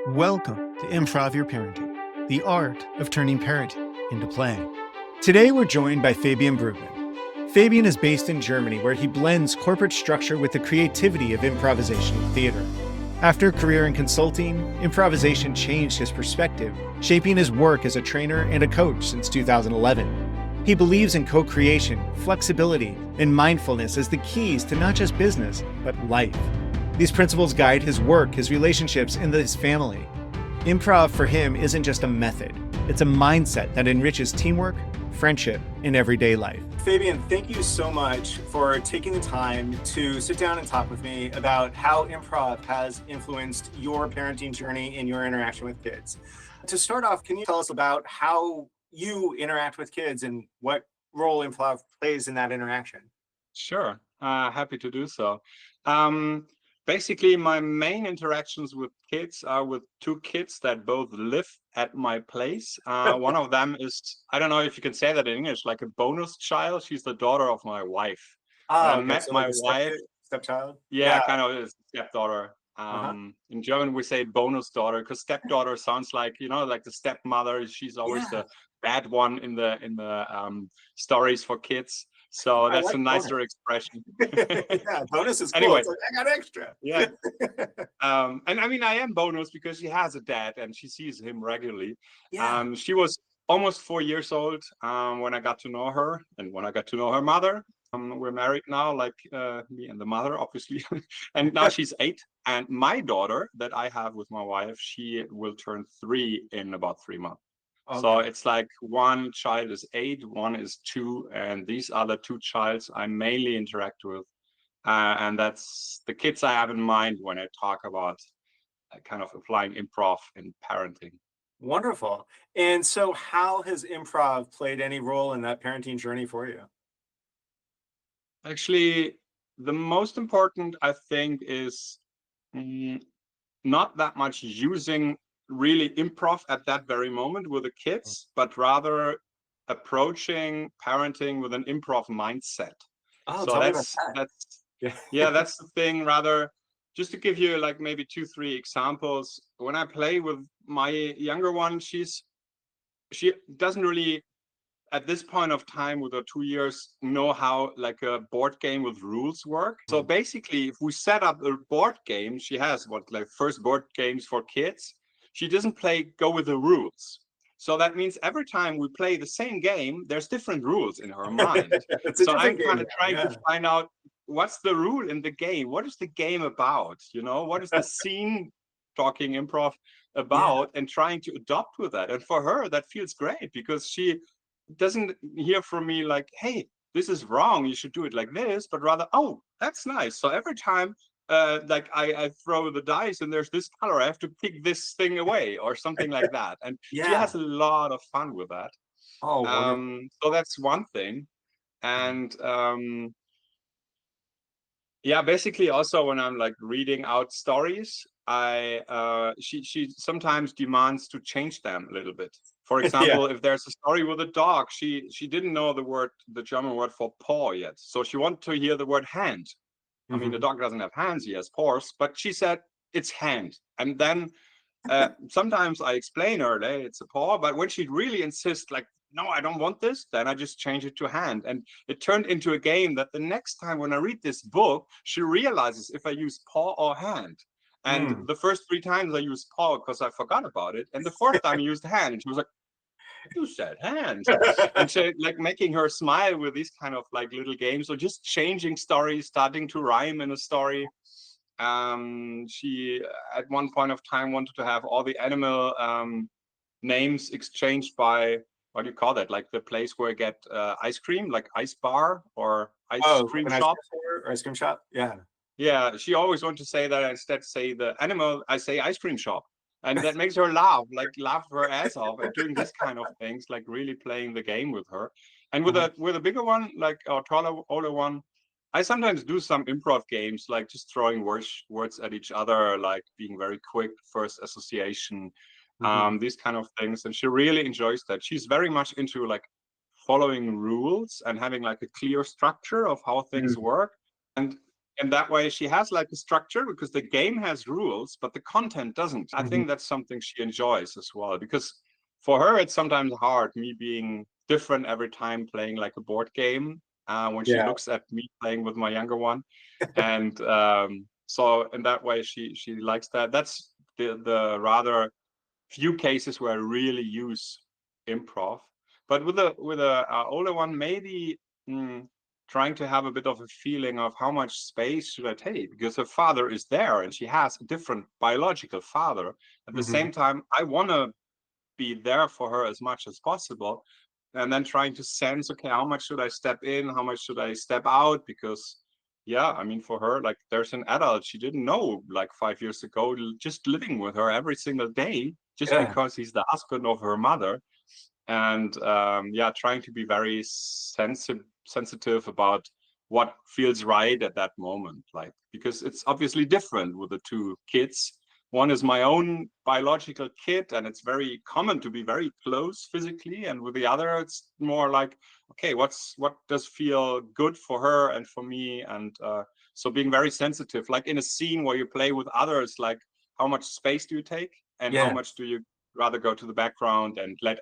Welcome to Improv Your Parenting, the art of turning parenting into play. Today we're joined by Fabian Brüggemann. Fabian is based in Germany, where he blends corporate structure with the creativity of improvisational theater. After a career in consulting, improvisation changed his perspective, shaping his work as a trainer and a coach since 2011. He believes in co-creation, flexibility, and mindfulness as the keys to not just business, but life. These principles guide his work, his relationships, and his family. Improv for him isn't just a method, it's a mindset that enriches teamwork, friendship, and everyday life. Fabian, thank you so much for taking the time to sit down and talk with me about how improv has influenced your parenting journey and your interaction with kids. To start off, can you tell us about how you interact with kids and what role improv plays in that interaction? Sure, happy to do so. Basically, my main interactions with kids are with two kids that both live at my place. One of them is, I don't know if you can say that in English, like a bonus child. She's the daughter of my wife. I Okay, met so my like a wife. stepchild? Yeah, kind of a stepdaughter. Uh-huh. In German, we say bonus daughter because stepdaughter sounds like, like the stepmother. She's always Yeah, the bad one in the stories for kids. So I that's like a bonus. nicer expression. Yeah, bonus is cool. Anyway, It's like, I got extra. yeah. And I mean, I am bonus because she has a dad and she sees him regularly. Yeah. She was almost 4 years old when I got to know her and when I got to know her mother. We're married now, like me and the mother, obviously. And now she's 8. And my daughter that I have with my wife, she will turn 3 in about 3 months. So Okay. it's like one child is 8, one is 2, and these other 2 childs I mainly interact with. And that's the kids I have in mind when I talk about kind of applying improv in parenting. Wonderful. And so how has improv played any role in that parenting journey for you? Actually, the most important, I think, is mm, not that much using really improv at that very moment with the kids, but rather approaching parenting with an improv mindset. Oh, So tell me about that's that. that's Yeah. yeah, that's the thing. Rather, just to give you like maybe 2, 3 examples. When I play with my younger one, she doesn't really at this point of time with her 2 years know how like a board game with rules work. So Mhm. basically, if we set up a board game, she has what like first board games for kids. She doesn't play go with the rules. So that means every time we play the same game, there's different rules in her mind. It's a So I'm different game kind of now. trying to Yeah. find out what's the rule in the game? What is the game about? What is the scene talking improv Yeah. about and trying to adopt with that? And for her, that feels great because she doesn't hear from me like, hey, this is wrong, you should do it like this, but rather, oh, that's nice. So every time like I throw the dice and there's this color, I have to pick this thing away or something like that. And she Yeah. has a lot of fun with that. Oh, wonderful. So that's one thing. And yeah, basically also when I'm like reading out stories, she sometimes demands to change them a little bit. For Yeah. example, if there's a story with a dog, she didn't know the German word for paw yet. So she wanted to hear the word hand. I mean, the Mhm. dog doesn't have hands, he has paws, but she said it's hand. And then sometimes I explain her, hey, it's a paw, but when she really insists, like, no, I don't want this, then I just change it to hand. And it turned into a game that the next time when I read this book, she realizes if I use paw or hand. And Mm. the first 3 times I used paw because I forgot about it. And the fourth time I used hand. And she was like, you said hand. And so like making her smile with these kind of like little games or just changing stories, starting to rhyme in a story. She at one point of time wanted to have all the animal names exchanged by what do you call that? Like the place where you get ice cream, like ice bar or ice Oh, like cream an ice shop. cream store or ice cream shop? Yeah. Yeah, she always wanted to say that instead say the animal, I say ice cream shop. And that makes her laugh, like laugh her ass off at doing this kind of things, like really playing the game with her. And with Uh-huh. a bigger one, like our taller, older one, I sometimes do some improv games, like just throwing words at each other, like being very quick, first association, Mhm. these kind of things. And she really enjoys that. She's very much into like following rules and having like a clear structure of how things Mm. work. And in that way, she has like a structure because the game has rules, but the content doesn't. I think that's something she enjoys as well, because for her, it's sometimes hard, me being different every time playing like a board game, when she looks at me playing with my younger one. And so in that way, she likes that. That's the rather few cases where I really use improv. But with a older one, maybe trying to have a bit of a feeling of how much space should I take, because her father is there and she has a different biological father. At the same time, I want to be there for her as much as possible, and then trying to sense, okay, how much should I step in, how much should I step out, because I mean, for her, like, there's an adult she didn't know like 5 years ago, just living with her every single day, just because he's the husband of her mother. And trying to be very sensitive about what feels right at that moment, like, because it's obviously different with the two kids. One is my own biological kid, and it's very common to be very close physically, and with the other, it's more like, okay, what does feel good for her and for me? And so being very sensitive, like in a scene where you play with others, like, how much space do you take, and how much do you rather go to the background and let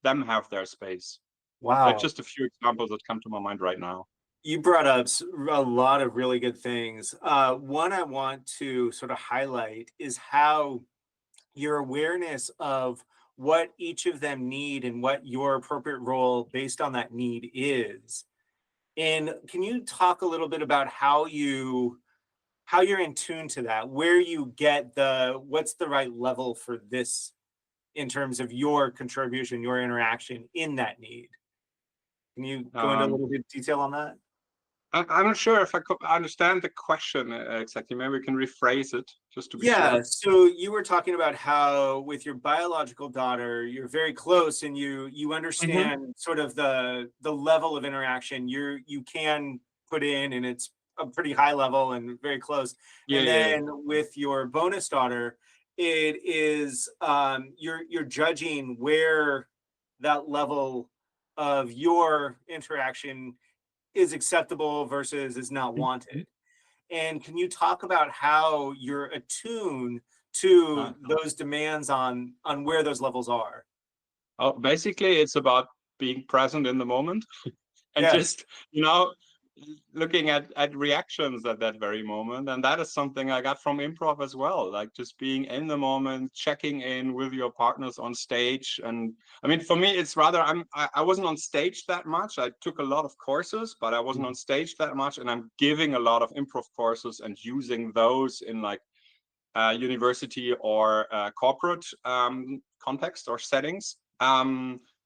them have their space? Wow. That's just a few examples that come to my mind right now. You brought up a lot of really good things. One I want to sort of highlight is how your awareness of what each of them need and what your appropriate role based on that need is. And can you talk a little bit about how you're in tune to that, where you get what's the right level for this in terms of your contribution, your interaction in that need? Can you go into a little bit of detail on that? I'm not sure if I understand the question exactly. Maybe we can rephrase it just to be sure. So you were talking about how with your biological daughter, you're very close, and you understand sort of the level of interaction you can put in, and it's a pretty high level and very close. And then with your bonus daughter, it is you're judging where that level of your interaction is acceptable versus is not wanted. And can you talk about how you're attuned to those demands on where those levels are? Oh, basically, it's about being present in the moment and just, looking at reactions at that very moment. And that is something I got from improv as well, like just being in the moment, checking in with your partners on stage. And I mean, for me, it's rather, I wasn't on stage that much. I took a lot of courses, but I wasn't on stage that much. And I'm giving a lot of improv courses and using those in like university or corporate context or settings.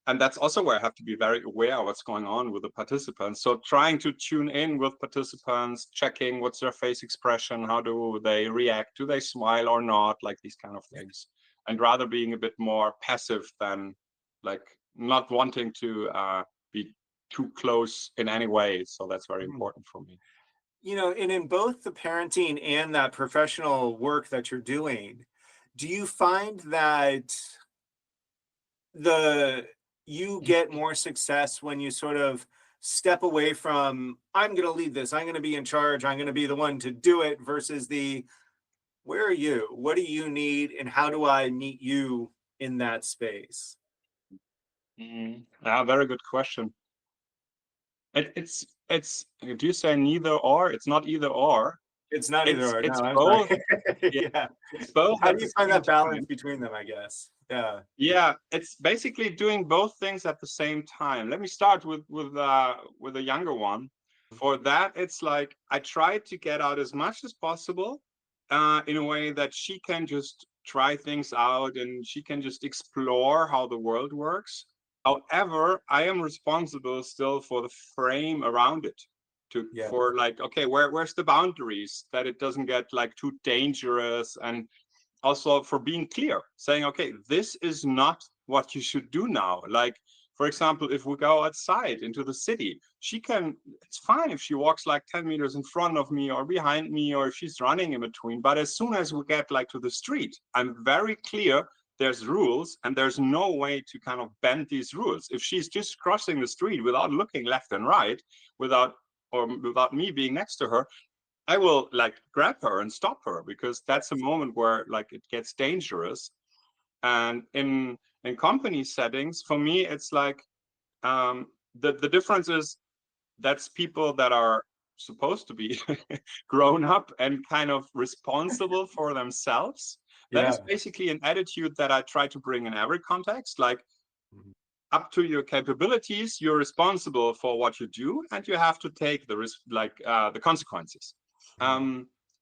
And that's also where I have to be very aware of what's going on with the participants. So trying to tune in with participants, checking what's their face expression, how do they react, do they smile or not, like these kind of things. And rather being a bit more passive than like not wanting to be too close in any way. So that's very important for me. And in both the parenting and that professional work that you're doing, do you find that you get more success when you sort of step away from, I'm going to lead this, I'm going to be in charge, I'm going to be the one to do it, versus where are you? What do you need? And how do I meet you in that space? Very good question. It's do you say neither or? It's not either or. It's not either or. It's no, both. It's both. How do you find that balance between them, I guess? It's basically doing both things at the same time. Let me start with a younger one. For that, it's like I try to get out as much as possible in a way that she can just try things out and she can just explore how the world works. However, I am responsible still for the frame around it. For like, okay, where's the boundaries, that it doesn't get like too dangerous, and also for being clear, saying, okay, this is not what you should do now. Like, for example, if we go outside into the city, it's fine if she walks like 10 meters in front of me or behind me, or if she's running in between. But as soon as we get like to the street, I'm very clear there's rules and there's no way to kind of bend these rules. If she's just crossing the street without looking left and right, without me being next to her, I will like grab her and stop her, because that's a moment where like it gets dangerous. And in company settings, for me, it's like the difference is that's people that are supposed to be grown up and kind of responsible for themselves. That is basically an attitude that I try to bring in every context. Like, up to your capabilities, you're responsible for what you do, and you have to take the risk, like the consequences.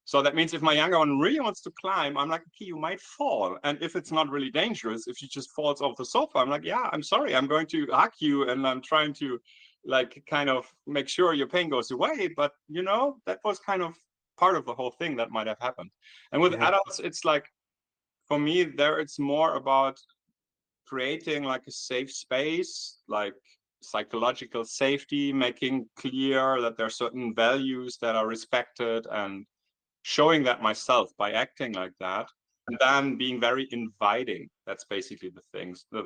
So that means if my younger one really wants to climb, I'm like, okay, you might fall. And if it's not really dangerous, if she just falls off the sofa, I'm like, yeah, I'm sorry, I'm going to hug you, and I'm trying to like kind of make sure your pain goes away. But you know, that was kind of part of the whole thing that might have happened. And with adults, it's like, for me, there it's more about creating like a safe space, like psychological safety, making clear that there are certain values that are respected, and showing that myself by acting like that, and then being very inviting. That's basically the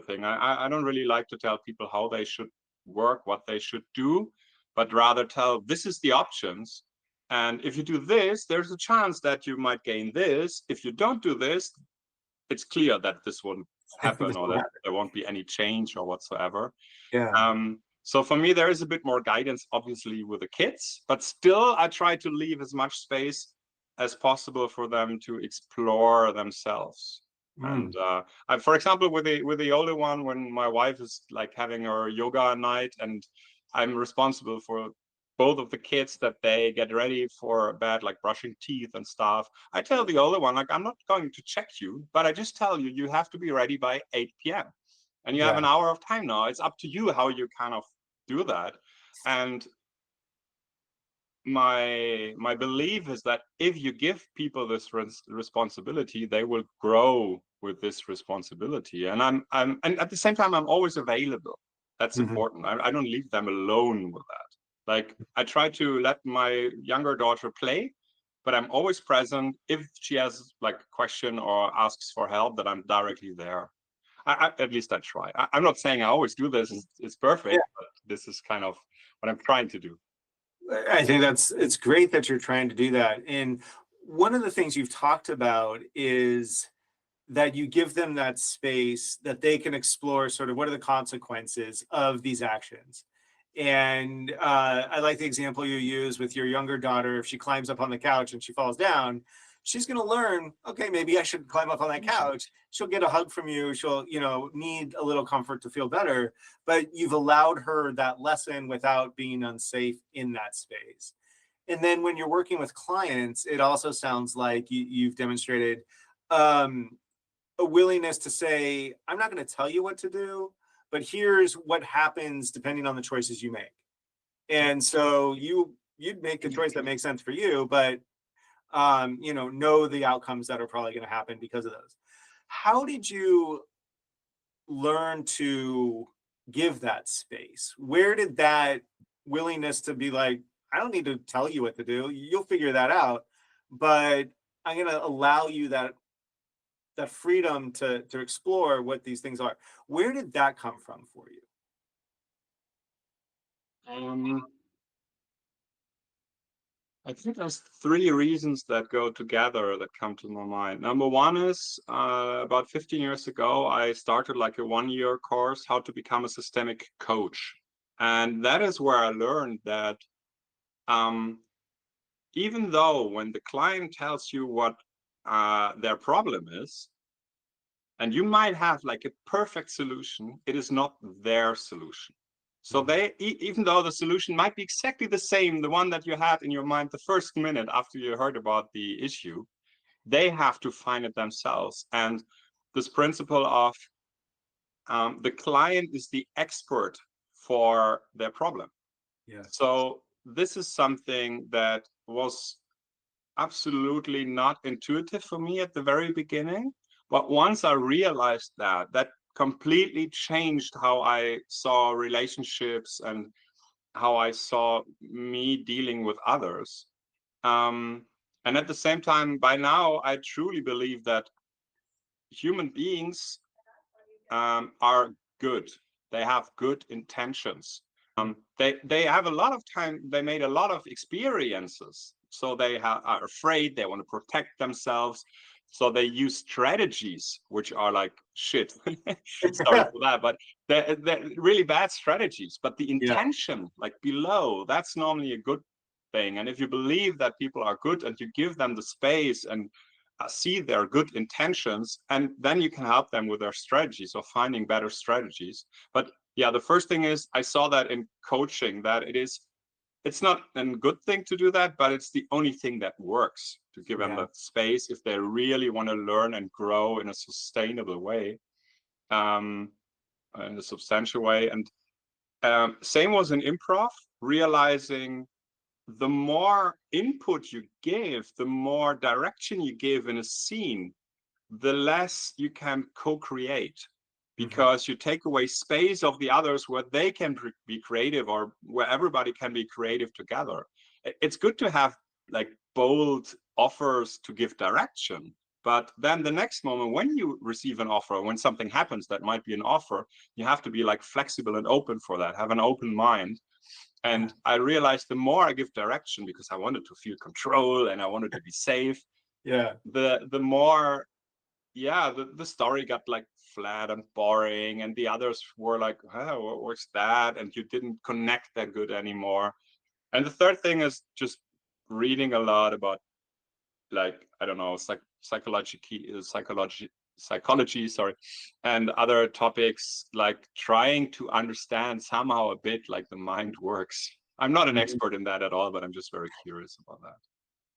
thing. I don't really like to tell people how they should work, what they should do, but rather tell, this is the options, and if you do this, there's a chance that you might gain this. If you don't do this, it's clear that this won't happen, or that there won't be any change or whatsoever. So for me, there is a bit more guidance, obviously, with the kids, but still I try to leave as much space as possible for them to explore themselves. And for example, with the older one, when my wife is like having her yoga night, and I'm responsible for both of the kids, that they get ready for bed, like brushing teeth and stuff, I tell the older one, like, I'm not going to check you, but I just tell you, you have to be ready by 8 p.m. And you have an hour of time now. It's up to you how you kind of do that. And my belief is that if you give people this responsibility, they will grow with this responsibility. And and at the same time, I'm always available. That's important. I don't leave them alone with that. Like, I try to let my younger daughter play, but I'm always present. If she has like a question or asks for help, that I'm directly there. At least I try. I'm not saying I always do this. It's perfect, but this is kind of what I'm trying to do. I think it's great that you're trying to do that. And one of the things you've talked about is that you give them that space that they can explore sort of what are the consequences of these actions. And I like the example you use with your younger daughter. If she climbs up on the couch and she falls down, she's going to learn, okay, maybe I should climb up on that couch. She'll get a hug from you. She'll, need a little comfort to feel better, but you've allowed her that lesson without being unsafe in that space. And then when you're working with clients, it also sounds like you've demonstrated a willingness to say, I'm not going to tell you what to do, but here's what happens depending on the choices you make. And so you'd make a choice that makes sense for you, but know the outcomes that are probably going to happen because of those. How did you learn to give that space? Where did that willingness to be like, I don't need to tell you what to do, you'll figure that out, but I'm going to allow you that freedom to explore what these things are. Where did that come from for you? I think there's three reasons that go together that come to my mind. Number one is about 15 years ago, I started like a 1-year course, how to become a systemic coach. And that is where I learned that even though when the client tells you what their problem is, and you might have like a perfect solution, it is not their solution. So they, even though the solution might be exactly the same, the one that you had in your mind the first minute after you heard about the issue, they have to find it themselves. And this principle of the client is the expert for their problem. Yeah. So this is something that was absolutely not intuitive for me at the very beginning. But once I realized that completely changed how I saw relationships and how I saw me dealing with others. And at the same time, by now, I truly believe that human beings are good. They have good intentions. They have a lot of time, they made a lot of experiences so they are afraid, they want to protect themselves, so they use strategies which are like shit. Sorry for that, but they're really bad strategies. But the intention, like below, that's normally a good thing. And if you believe that people are good and you give them the space and see their good intentions, and then you can help them with their strategies or finding better strategies. But yeah, the first thing is I saw that in coaching, that it's not a good thing to do that, but it's the only thing that works, to give them that space if they really want to learn and grow in a sustainable way, in a substantial way. And same was in improv, realizing the more input you give, the more direction you give in a scene, the less you can co-create, because you take away space of the others where they can be creative, or where everybody can be creative together. It's good to have like bold offers to give direction, but then the next moment when you receive an offer, when something happens that might be an offer, you have to be like flexible and open for that, have an open mind. And I realized the more I give direction, because I wanted to feel control and I wanted to be safe, the more the story got like flat and boring, and the others were like, oh, what was that? And you didn't connect that good anymore. And the third thing is just reading a lot about, like, I don't know, psychology, sorry, and other topics, like trying to understand somehow a bit like the mind works. I'm not an expert in that at all, but I'm just very curious about that.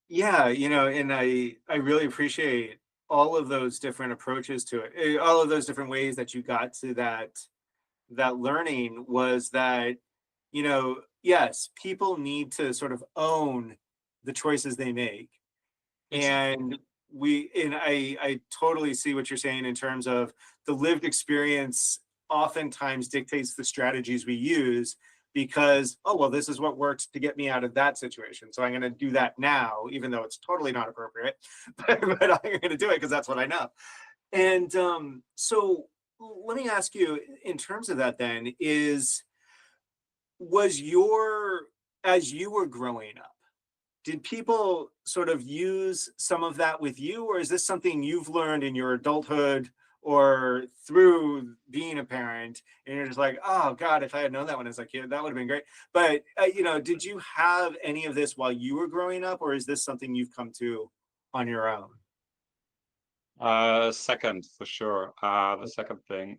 Yeah, and I really appreciate all of those different approaches to it, all of those different ways that you got to that learning. Was that, yes, people need to sort of own the choices they make. And I totally see what you're saying in terms of the lived experience oftentimes dictates the strategies we use, because, oh, well, this is what works to get me out of that situation, so I'm going to do that now, even though it's totally not appropriate, but I'm going to do it because that's what I know. And so let me ask you, in terms of that then, as you were growing up, did people sort of use some of that with you, or is this something you've learned in your adulthood or through being a parent, and you're just like, oh God, if I had known that when I was a kid, that would have been great? But did you have any of this while you were growing up, or is this something you've come to on your own? Second, for sure. The second thing.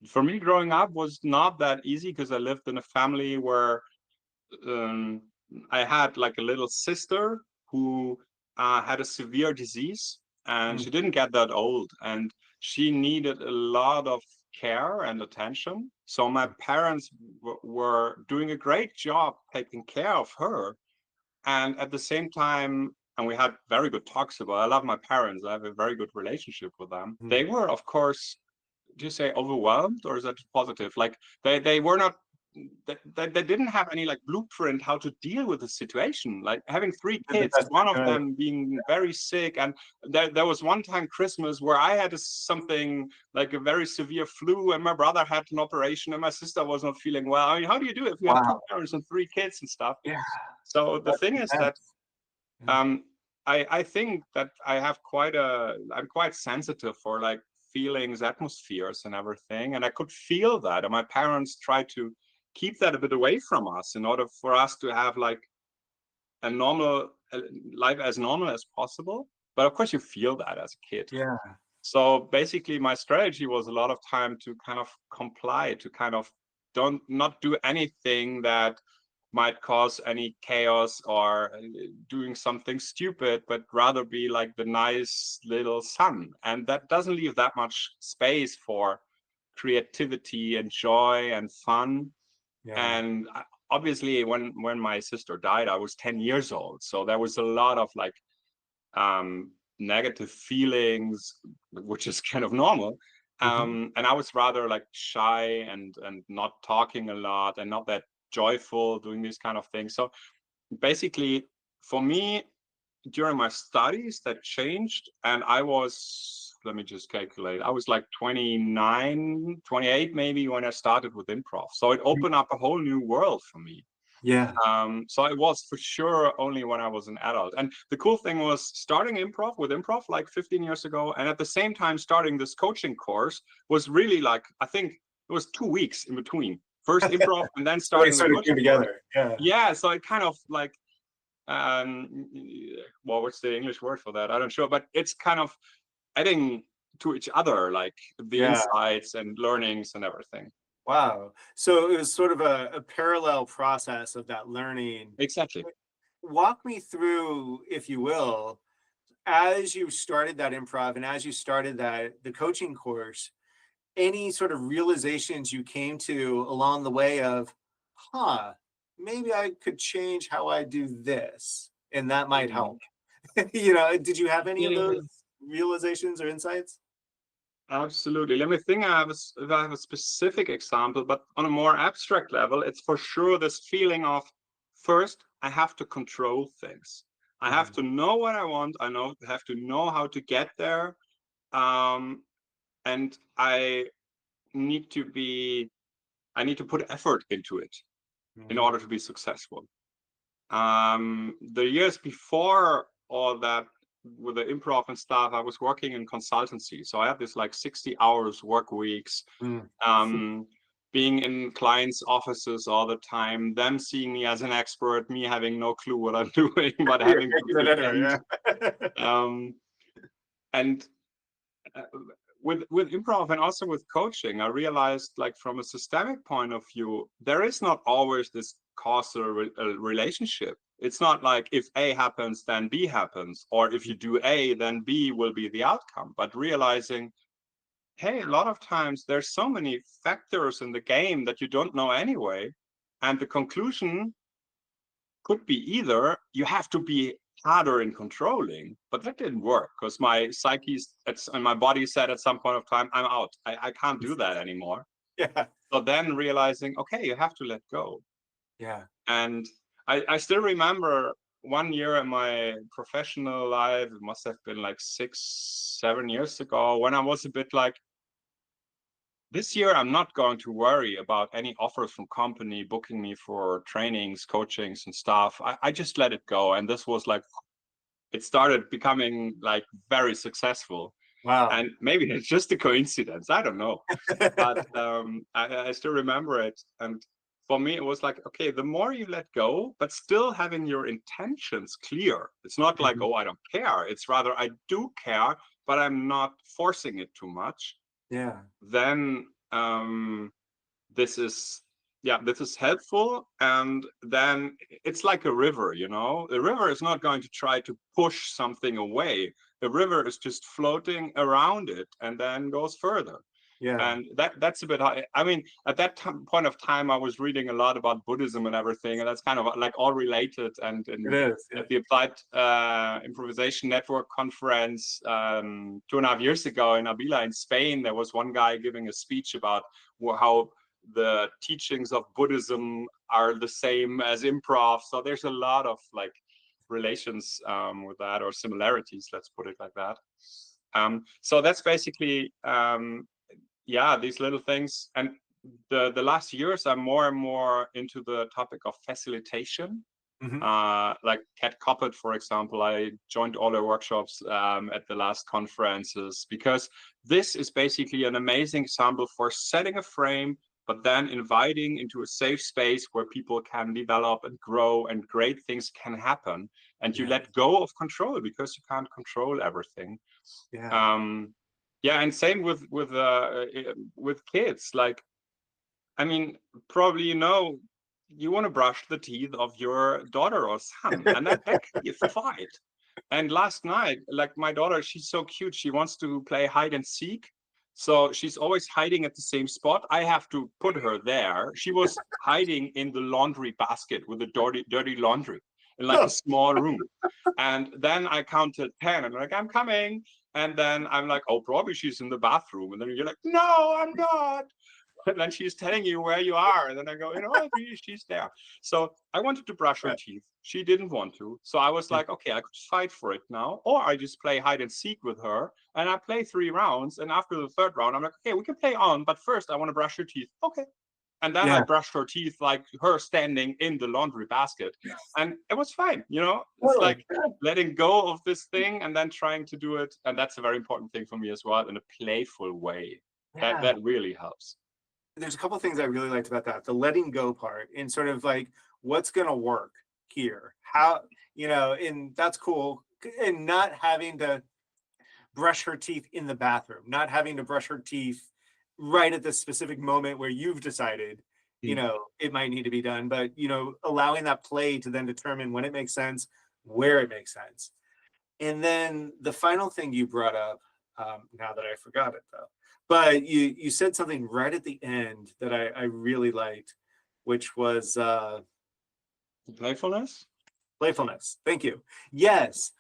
For me, growing up was not that easy, because I lived in a family where I had like a little sister who had a severe disease, and she didn't get that old, and she needed a lot of care and attention. So my parents were doing a great job taking care of her. And at the same time, and we had very good talks about, I love my parents, I have a very good relationship with them. They were, of course, do you say overwhelmed, or is that positive? Like they were not, they didn't have any like blueprint how to deal with the situation. Like having 3 kids, one of them being very sick, and there was one time Christmas where I had something like a very severe flu, and my brother had an operation, and my sister was not feeling well. I mean, how do you do it if you have 2 parents and 3 kids and stuff? Yeah. So the thing is that I think that I'm quite sensitive for like feelings, atmospheres and everything. And I could feel that. And my parents tried to keep that a bit away from us in order for us to have like a normal life, as normal as possible. But of course you feel that as a kid. Yeah. So basically my strategy was a lot of time to kind of comply, to kind of not do anything that might cause any chaos or doing something stupid, but rather be like the nice little son. And that doesn't leave that much space for creativity and joy and fun. And obviously when my sister died, I was 10 years old. So there was a lot of like negative feelings, which is kind of normal. And I was rather like shy and not talking a lot and not that joyful doing these kind of things. So basically for me, during my studies, that changed. And I was, let me just calculate, I was like 29, 28 maybe when I started with improv. So it opened up a whole new world for me. Yeah. So it was for sure only when I was an adult. And the cool thing was starting with improv like 15 years ago, and at the same time starting this coaching course was really like, I think it was 2 weeks in between. First improv and then They starting the sort of coaching came course. together. Yeah. Yeah, so it kind of like, well, what's the English word for that? I don't know, but it's kind of adding to each other, like the Yeah. insights and learnings and everything. Wow. So it was sort of a parallel process of that learning. Exactly. Walk me through, if you will, as you started that improv and as you started the coaching course, any sort of realizations you came to along the way of, maybe I could change how I do this, and that might help. Did you have any of those realizations or insights? Absolutely. Let me think. If I have a specific example, but on a more abstract level, it's for sure this feeling of, first, I have to control things. I have to know what I want. Have to know how to get there. And I need to put effort into it in order to be successful. The years before all that, with the improv and stuff, I was working in consultancy. So I had this like 60 hours work weeks, being in clients' offices all the time, them seeing me as an expert, me having no clue what I'm doing, but having to pretend. And with improv and also with coaching, I realized, like, from a systemic point of view, there is not always this causal relationship. It's not like if A happens, then B happens, or if you do A, then B will be the outcome. But realizing, hey, a lot of times there's so many factors in the game that you don't know anyway. And the conclusion could be either you have to be harder in controlling, but that didn't work because my psyche and my body said at some point of time, I'm out. I can't do that anymore. Yeah. So then realizing, okay, you have to let go. Yeah. And I still remember one year in my professional life, it must have been like 6-7 years ago, when I was a bit like, this year, I'm not going to worry about any offers from company booking me for trainings, coachings, and stuff. I just let it go. And this was like, it started becoming like very successful. Wow. And maybe it's just a coincidence. I don't know. But I still remember it. And for me, it was like, okay, the more you let go, but still having your intentions clear. It's not like, oh, I don't care. It's rather, I do care, but I'm not forcing it too much. Yeah. Then this is helpful. And then it's like a river, the river is not going to try to push something away. The river is just floating around it and then goes further. Yeah. And that's a bit I mean, at that point of time, I was reading a lot about Buddhism and everything, and that's kind of like all related. And It is. Yeah. at the Applied Improvisation Network conference 2.5 years ago in Avila in Spain, there was one guy giving a speech about how the teachings of Buddhism are the same as improv. So there's a lot of like relations with that, or similarities, let's put it like that. So that's basically these little things. And the last years, I'm more and more into the topic of facilitation. Like Kat Coppett, for example, I joined all her workshops at the last conferences, because this is basically an amazing example for setting a frame, but then inviting into a safe space where people can develop and grow and great things can happen. And you let go of control, because you can't control everything. And same with kids. Like, I mean, probably you want to brush the teeth of your daughter or son, and that can be a fight. And last night, like, my daughter, she's so cute. She wants to play hide and seek. So she's always hiding at the same spot. I have to put her there. She was hiding in the laundry basket with the dirty laundry in like a small room. And then I counted 10 and I'm like, I'm coming. And then I'm like, oh, probably she's in the bathroom. And then you're like, no, I'm not. And then she's telling you where you are. And then I go, she's there. So I wanted to brush her teeth. She didn't want to. So I was like, okay, I could fight for it now. Or I just play hide and seek with her. And I play 3 rounds. And after the 3rd round, I'm like, okay, we can play on. But first, I want to brush your teeth. Okay. And then I brushed her teeth like her standing in the laundry basket. And it was fine, you know? It's like letting go of this thing and then trying to do it. And that's a very important thing for me as well, in a playful way. That really helps. There's a couple of things I really liked about that. The letting go part, and sort of like, what's going to work here? How, you know, and that's cool. And not having to brush her teeth in the bathroom, not having to brush her teeth right at the specific moment where you've decided, you know, it might need to be done, but, you know, allowing that play to then determine when it makes sense, where it makes sense. And then the final thing you brought up, now that I forgot it though, but you said something right at the end that I really liked, which was Playfulness. Playfulness. Thank you. Yes.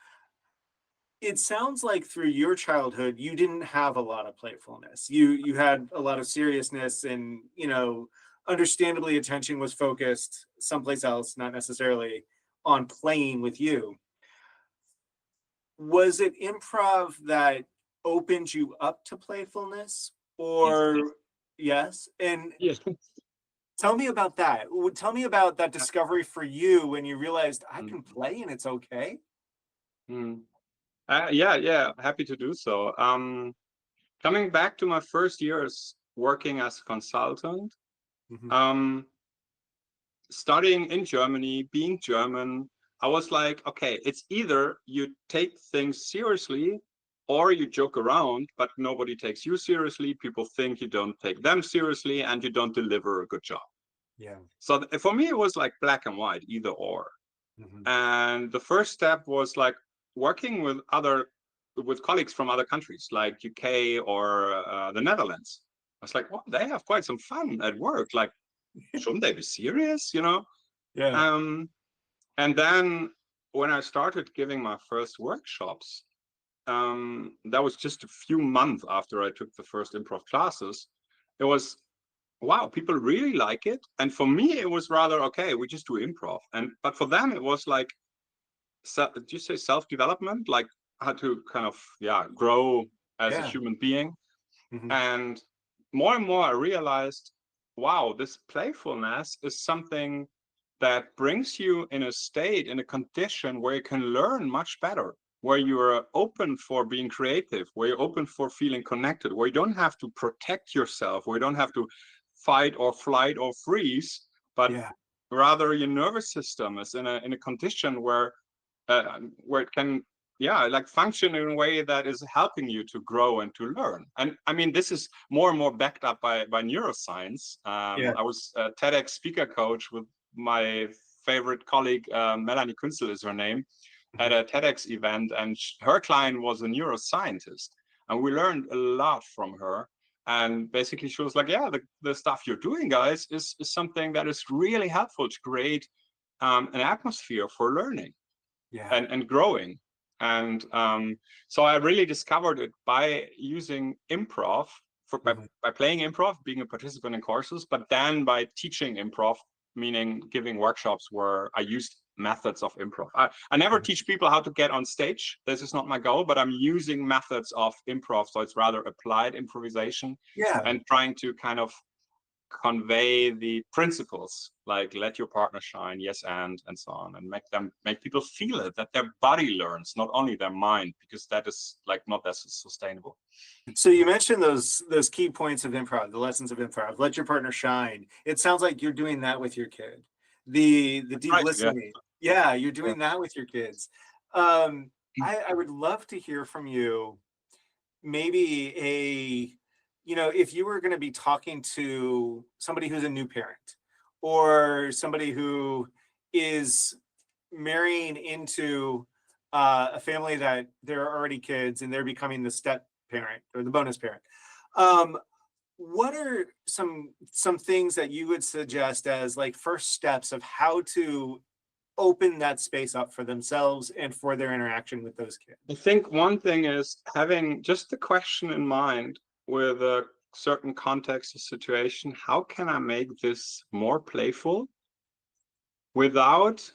It sounds like through your childhood, you didn't have a lot of playfulness. You had a lot of seriousness, and, you know, understandably attention was focused someplace else, not necessarily on playing with you. Was it improv that opened you up to playfulness, or yes? And tell me about that. Tell me about that discovery for you when you realized I can play and it's okay. Yeah, happy to do so. Coming back to my first years working as a consultant, studying in Germany, being German, I was like, okay, it's either you take things seriously or you joke around, but nobody takes you seriously. People think you don't take them seriously and you don't deliver a good job. Yeah. So for me, it was like black and white, either or. And the first step was like working with colleagues from other countries like UK or the Netherlands. I was like, well, they have quite some fun at work. Like, shouldn't they be serious, you know? Yeah. And then when I started giving my first workshops, that was just a few months after I took the first improv classes. It was, wow, people really like it. And for me, it was rather, okay, we just do improv. But for them, it was like, did you say self-development? Like how to kind of, grow as a human being. And more I realized, wow, this playfulness is something that brings you in a state, in a condition where you can learn much better, where you're open for being creative, where you're open for feeling connected, where you don't have to protect yourself, where you don't have to fight or flight or freeze, but rather your nervous system is in a condition where it can like function in a way that is helping you to grow and to learn. And I mean, this is more and more backed up by neuroscience. I was a TEDx speaker coach with my favorite colleague, Melanie Kunzel is her name, at a TEDx event, and her client was a neuroscientist, and we learned a lot from her. And basically she was like, yeah, the stuff you're doing, guys, is something that is really helpful to create an atmosphere for learning and growing. And so I really discovered it by using improv, by playing improv, being a participant in courses, but then by teaching improv, meaning giving workshops where I used methods of improv. I never teach people how to get on stage. This is not my goal, but I'm using methods of improv. So it's rather applied improvisation and trying to kind of convey the principles, like let your partner shine, yes, and so on, and make people feel it, that their body learns, not only their mind, because that is like not that sustainable. So you mentioned those key points of improv, the lessons of improv. Let your partner shine. It sounds like you're doing that with your kid. The deep listening. Yeah, you're doing that with your kids. I would love to hear from you. Maybe if you were going to be talking to somebody who's a new parent, or somebody who is marrying into a family that there are already kids and they're becoming the step parent or the bonus parent, what are some things that you would suggest as like first steps of how to open that space up for themselves and for their interaction with those kids? I think one thing is having just the question in mind with a certain context or situation. How can I make this more playful without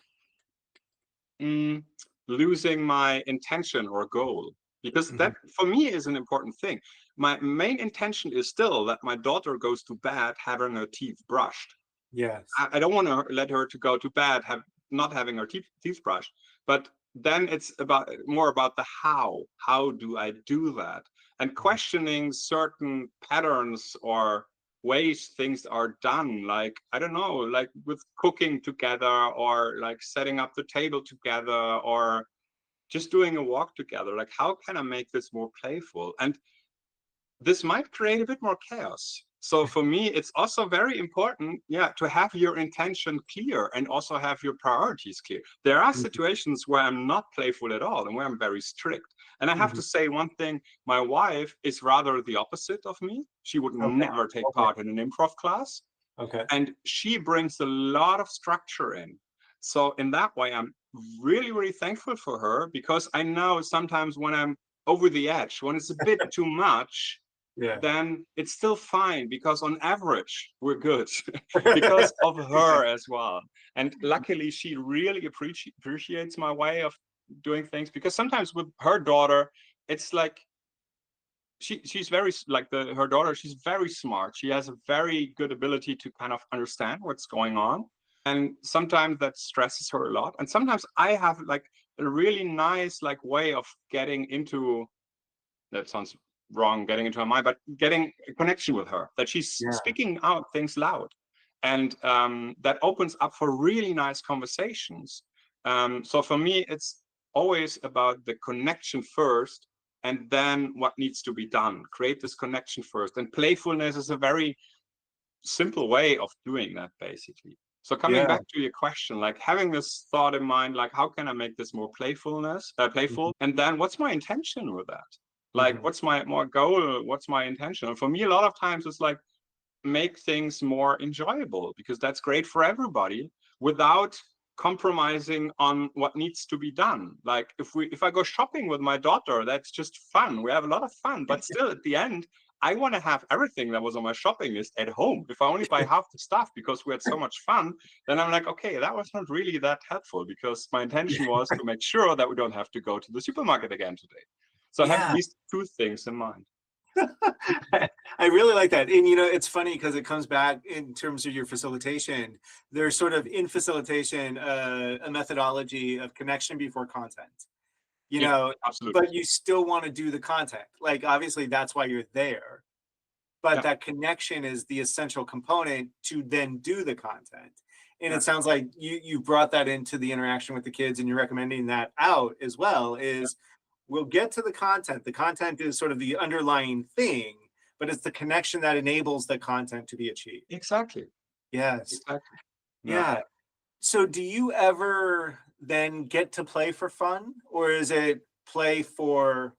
losing my intention or goal? Because that for me is an important thing. my main intention is still that my daughter goes to bed having her teeth brushed. Yes. I don't want to let her to go to bed not having her teeth brushed, but then it's more about the how. How do I do that? And questioning certain patterns or ways things are done, like, I don't know, like with cooking together, or like setting up the table together, or just doing a walk together. Like, how can I make this more playful? And this might create a bit more chaos. So for me, it's also very important, to have your intention clear and also have your priorities clear. There are situations where I'm not playful at all and where I'm very strict. And I have to say one thing, my wife is rather the opposite of me. She would never take part in an improv class. Okay. And she brings a lot of structure in. So in that way, I'm really, really thankful for her, because I know sometimes when I'm over the edge, when it's a bit too much, then it's still fine, because on average, we're good because of her as well. And luckily, she really appreciates my way of doing things, because sometimes with her daughter, it's like, she's very, like her daughter, she's very smart. She has a very good ability to kind of understand what's going on. And sometimes that stresses her a lot. And sometimes I have like a really nice like way of getting into, that sounds wrong, getting into her mind, but getting a connection with her, that she's speaking out things loud. And that opens up for really nice conversations. So for me, it's always about the connection first, and then what needs to be done. Create this connection first. And playfulness is a very simple way of doing that, basically. So coming back to your question, like having this thought in mind, like how can I make this more playful? And then what's my intention with that? Like, what's my goal? What's my intention? And for me, a lot of times it's like, make things more enjoyable, because that's great for everybody without compromising on what needs to be done. Like if I go shopping with my daughter, that's just fun. We have a lot of fun, but still at the end, I want to have everything that was on my shopping list at home. If I only buy half the stuff because we had so much fun, then I'm like, okay, that was not really that helpful, because my intention was to make sure that we don't have to go to the supermarket again today. So I have these two things in mind. I really like that. And, it's funny because it comes back in terms of your facilitation. There's sort of in facilitation, a methodology of connection before content, absolutely. But you still want to do the content. Like, obviously, that's why you're there. But that connection is the essential component to then do the content. And it sounds like you brought that into the interaction with the kids, and you're recommending that out as well, is we'll get to the content. The content is sort of the underlying thing, but it's the connection that enables the content to be achieved. Exactly. Yes. Exactly. Yeah. So do you ever then get to play for fun, or is it play for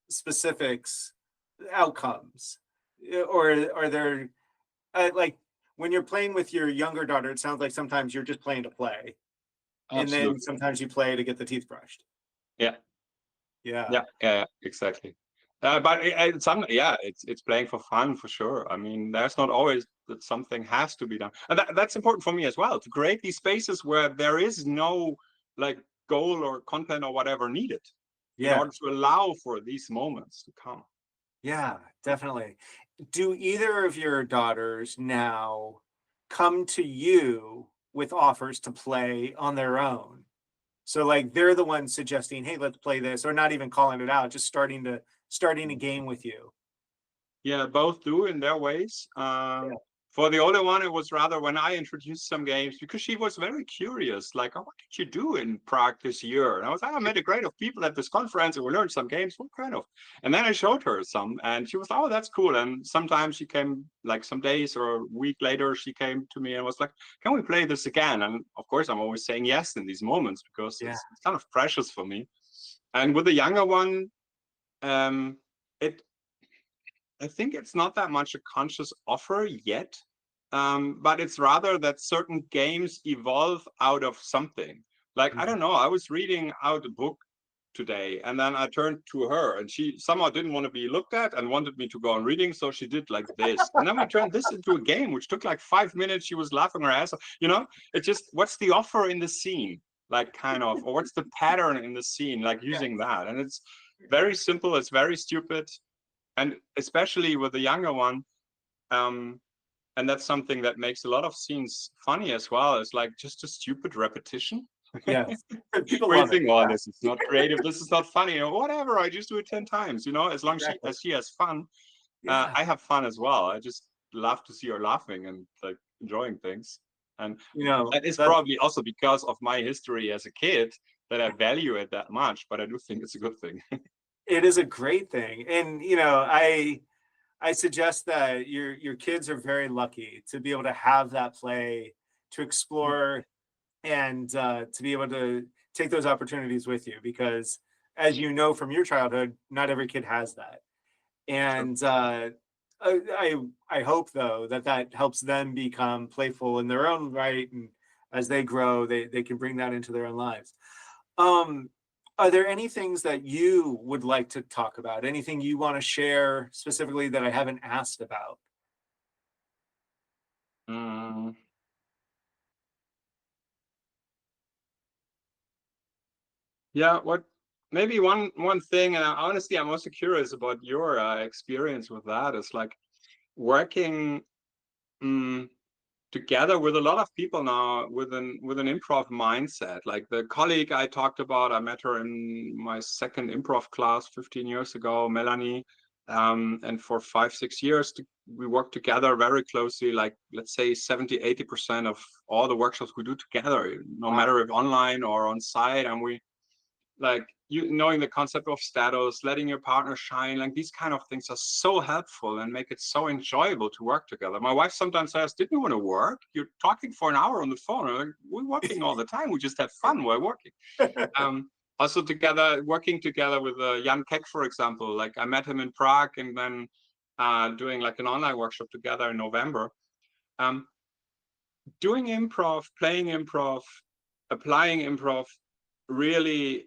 specifics, outcomes? Or are there, like when you're playing with your younger daughter, it sounds like sometimes you're just playing to play. Absolutely. And then sometimes you play to get the teeth brushed. Yeah, exactly. But it's playing for fun for sure. I mean, there's not always that something has to be done, and that's important for me as well, to create these spaces where there is no like goal or content or whatever needed in order to allow for these moments to come. Yeah, definitely. Do either of your daughters now come to you with offers to play on their own? So like they're the ones suggesting, hey, let's play this, or not even calling it out, just starting a game with you. Yeah, both do in their ways. For the older one, it was rather when I introduced some games, because she was very curious, like, oh, what did you do in Prague this year? And I was like, I met a great of people at this conference and we learned some games. What kind of? And then I showed her some, and she was, oh, that's cool. And sometimes she came, like some days or a week later, she came to me and was like, can we play this again? And of course, I'm always saying yes in these moments, because it's kind of precious for me. And with the younger one, I think it's not that much a conscious offer yet, but it's rather that certain games evolve out of something. Like, I don't know, I was reading out a book today, and then I turned to her, and she somehow didn't want to be looked at and wanted me to go on reading, so she did like this. And then we turned this into a game, which took like 5 minutes. She was laughing her ass off. It's just, what's the offer in the scene? Like, kind of, or what's the pattern in the scene? Like, using that. And it's very simple, it's very stupid. And especially with the younger one, and that's something that makes a lot of scenes funny as well. It's like just a stupid repetition. Yeah. People Where you love it. think, oh, this is not creative, this is not funny, or whatever. I just do it 10 times, as long Exactly. as she has fun. Yeah. I have fun as well. I just love to see her laughing and like enjoying things. And that is probably also because of my history as a kid that I value it that much, but I do think it's a good thing. It is a great thing. And, I suggest that your kids are very lucky to be able to have that play, to explore, and to be able to take those opportunities with you, because as you know from your childhood, not every kid has that. And I hope though that helps them become playful in their own right, and as they grow, they can bring that into their own lives. Are there any things that you would like to talk about? Anything you want to share specifically that I haven't asked about? Mm. Yeah, maybe one thing, and honestly, I'm also curious about your experience with that, is like working together with a lot of people now with an improv mindset. Like the colleague I talked about, I met her in my second improv class 15 years ago, Melanie. And for 5-6 years, we worked together very closely, like let's say 70-80% of all the workshops we do together, no matter if online or on site. And we like knowing the concept of status, letting your partner shine, like these kind of things are so helpful and make it so enjoyable to work together. My wife sometimes says, didn't you want to work? You're talking for an hour on the phone. I'm like, we're working all the time. We just have fun while working. Also working together with Jan Keck, for example, like I met him in Prague and then doing like an online workshop together in November. Doing improv, playing improv, applying improv really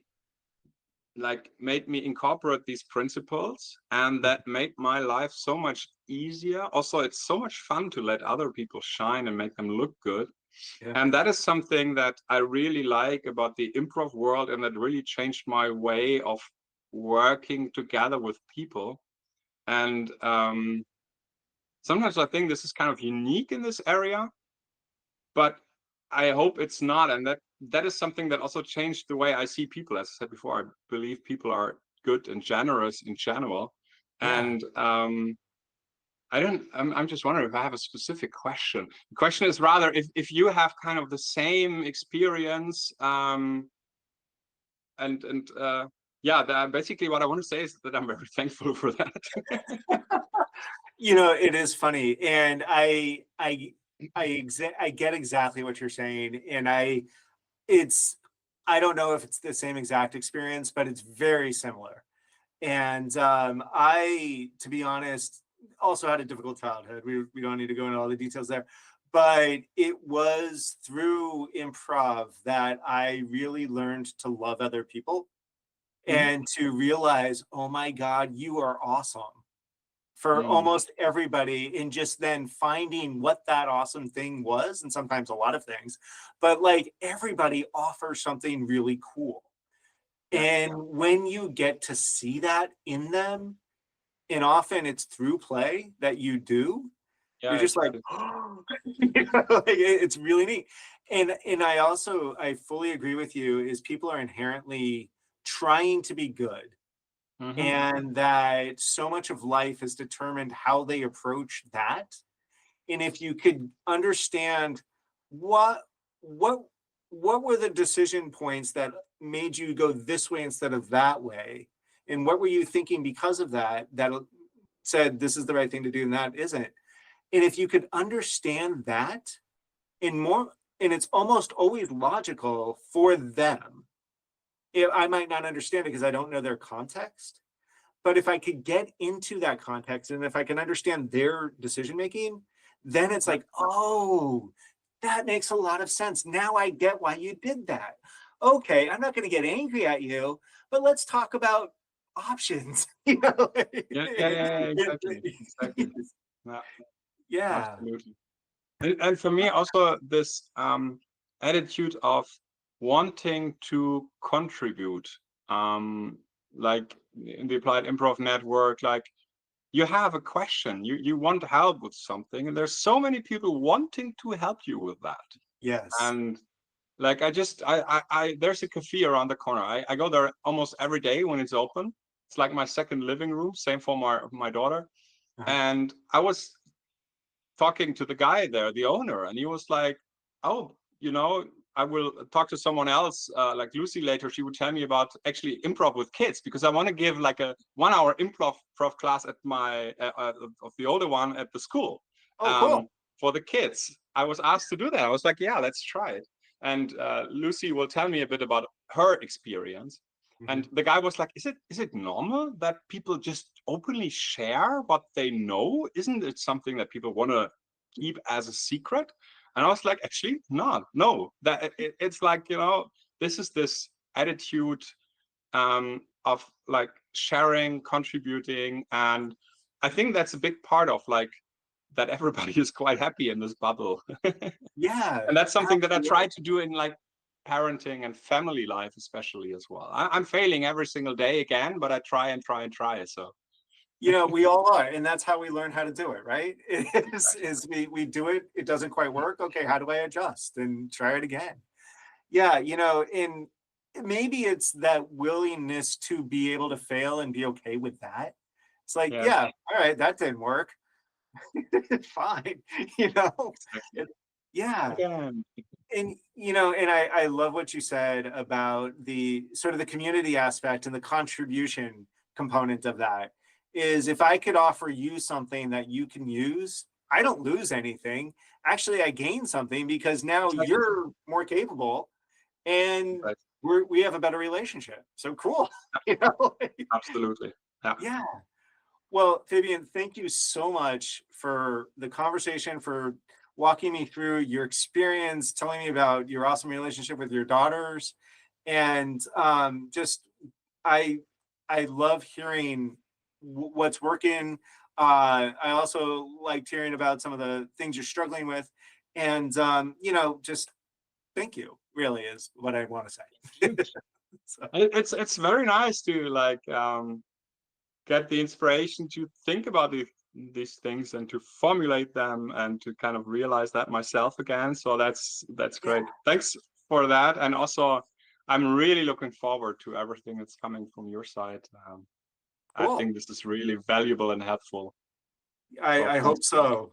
like made me incorporate these principles, and that made my life so much easier. Also, it's so much fun to let other people shine and make them look good. Yeah. And that is something that I really like about the improv world, and that really changed my way of working together with people. And sometimes I think this is kind of unique in this area, but I hope it's not. And that is something that also changed the way I see people. As I said before, I believe people are good and generous in general. Yeah. And I'm just wondering if I have a specific question. The question is rather if you have kind of the same experience, yeah, basically what I want to say is that I'm very thankful for that. It is funny, and I get exactly what you're saying, and I don't know if it's the same exact experience, but it's very similar. And I, to be honest, also had a difficult childhood. We don't need to go into all the details there, but it was through improv that I really learned to love other people and to realize, oh my God, you are awesome for almost everybody, and just then finding what that awesome thing was, and sometimes a lot of things, but like everybody offers something really cool. And when you get to see that in them, and often it's through play that you do, you're just like, oh, like it's really neat. And I fully agree with you, is people are inherently trying to be good. And that so much of life is determined how they approach that. And if you could understand what were the decision points that made you go this way instead of that way, and what were you thinking because of that said this is the right thing to do and that isn't. And if you could understand that, and it's almost always logical for them. I might not understand it because I don't know their context. But if I could get into that context, and if I can understand their decision making, then it's like, oh, that makes a lot of sense. Now I get why you did that. Okay, I'm not going to get angry at you, but let's talk about options. Yeah, exactly. Yeah. Absolutely. And for me also this attitude of wanting to contribute, like in the Applied Improv Network, like you have a question, you want help with something, and there's so many people wanting to help you with that. Yes. And like I there's a cafe around the corner. I go there almost every day when it's open. It's like my second living room, same for my daughter. And I was talking to the guy there, the owner, and he was like, oh, I will talk to someone else, like Lucy later. She would tell me about actually improv with kids, because I want to give like a 1 hour improv class at my of the older one at the school. Oh, cool. For the kids. I was asked to do that. I was like, yeah, let's try it. And Lucy will tell me a bit about her experience. And the guy was like, is it normal that people just openly share what they know? Isn't it something that people want to keep as a secret? And I was like, actually, not. No, that it's like, this is this attitude of like sharing, contributing. And I think that's a big part of like that everybody is quite happy in this bubble. Yeah. And that's something that I absolutely. try to do in like parenting and family life, especially as well. I'm failing every single day again, but I try and try and try. So, We all are, and that's how we learn how to do it, right? Is we do it, it doesn't quite work. Okay, how do I adjust and try it again? Yeah, and maybe it's that willingness to be able to fail and be okay with that. It's like, yeah, all right, that didn't work. Fine, yeah. And and I love what you said about the sort of the community aspect and the contribution component of that. Is if I could offer you something that you can use, I don't lose anything. Actually, I gain something, because now you're more capable, and we have a better relationship. So cool. Absolutely. Yeah. Well, Fabian, thank you so much for the conversation, for walking me through your experience, telling me about your awesome relationship with your daughters, and just I love hearing what's working. I also liked hearing about some of the things you're struggling with, and just thank you. Really is what I want to say. So. It's very nice to like get the inspiration to think about these things and to formulate them and to kind of realize that myself again. So that's great. Thanks for that. And also, I'm really looking forward to everything that's coming from your side. Cool. I think this is really valuable and helpful. I hope so.